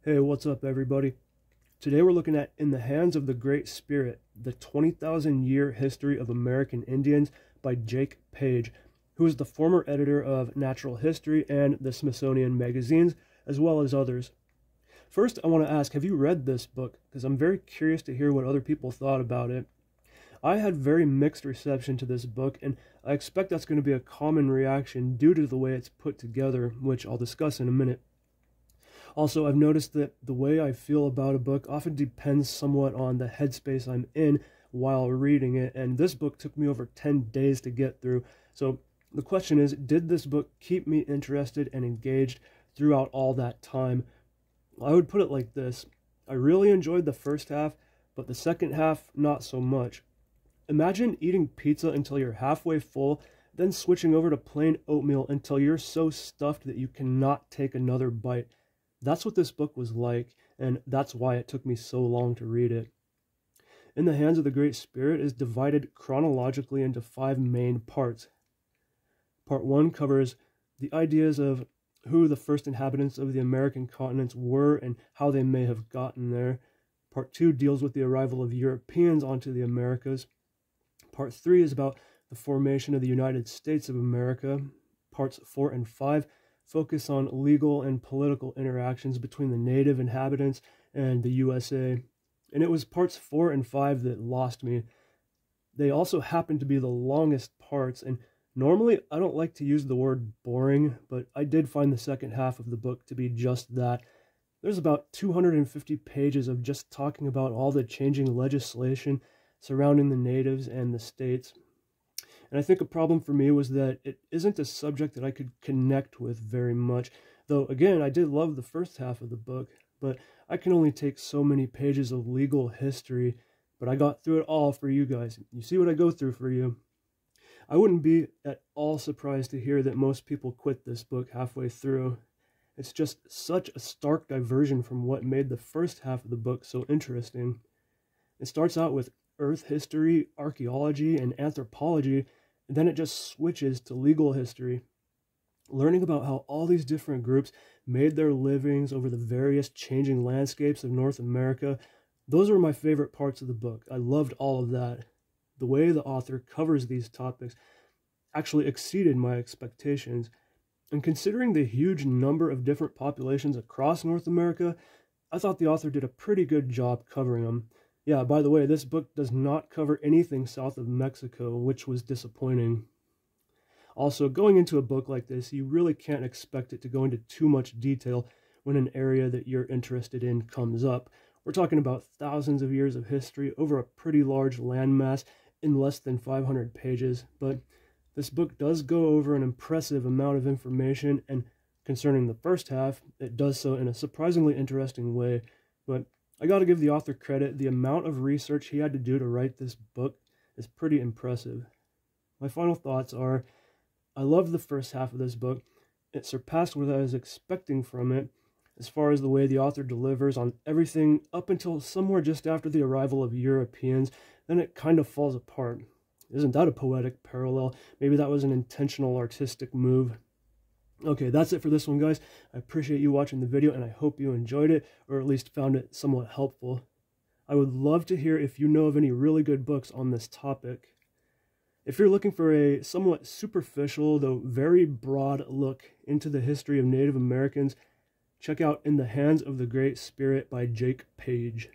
Hey, what's up, everybody? Today we're looking at In the Hands of the Great Spirit, the 20,000-year history of American Indians by Jake Page, who is the former editor of Natural History and the Smithsonian magazines, as well as others. First, I want to ask, have you read this book? Because I'm very curious to hear what other people thought about it. I had very mixed reception to this book, and I expect that's going to be a common reaction due to the way it's put together, which I'll discuss in a minute. Also, I've noticed that the way I feel about a book often depends somewhat on the headspace I'm in while reading it, and this book took me over 10 days to get through. So the question is, did this book keep me interested and engaged throughout all that time? I would put it like this. I really enjoyed the first half, but the second half, not so much. Imagine eating pizza until you're halfway full, then switching over to plain oatmeal until you're so stuffed that you cannot take another bite. That's what this book was like, and that's why it took me so long to read it. In the Hands of the Great Spirit is divided chronologically into 5 main parts. Part 1 covers the ideas of who the first inhabitants of the American continents were and how they may have gotten there. Part 2 deals with the arrival of Europeans onto the Americas. Part 3 is about the formation of the United States of America. Parts 4 and 5 focus on legal and political interactions between the native inhabitants and the USA. And it was parts 4 and 5 that lost me. They also happen to be the longest parts, and normally I don't like to use the word boring, but I did find the second half of the book to be just that. There's about 250 pages of just talking about all the changing legislation surrounding the natives and the states. And I think a problem for me was that it isn't a subject that I could connect with very much. Though, again, I did love the first half of the book, but I can only take so many pages of legal history, but I got through it all for you guys. You see what I go through for you. I wouldn't be at all surprised to hear that most people quit this book halfway through. It's just such a stark diversion from what made the first half of the book so interesting. It starts out with Earth history, archaeology, and anthropology, and then it just switches to legal history, learning about how all these different groups made their livings over the various changing landscapes of North America. Those were my favorite parts of the book. I loved all of that. The way the author covers these topics actually exceeded my expectations. And considering the huge number of different populations across North America, I thought the author did a pretty good job covering them. Yeah, by the way, this book does not cover anything south of Mexico, which was disappointing. Also, going into a book like this, you really can't expect it to go into too much detail when an area that you're interested in comes up. We're talking about thousands of years of history over a pretty large landmass in less than 500 pages, but this book does go over an impressive amount of information, and concerning the first half, it does so in a surprisingly interesting way. But I gotta give the author credit. The amount of research he had to do to write this book is pretty impressive. My final thoughts are, I love the first half of this book. It surpassed what I was expecting from it, as far as the way the author delivers on everything up until somewhere just after the arrival of Europeans. Then it kind of falls apart. Isn't that a poetic parallel? Maybe that was an intentional artistic move. Okay, that's it for this one, guys. I appreciate you watching the video, and I hope you enjoyed it, or at least found it somewhat helpful. I would love to hear if you know of any really good books on this topic. If you're looking for a somewhat superficial, though very broad look into the history of Native Americans, check out In the Hands of the Great Spirit by Jake Page.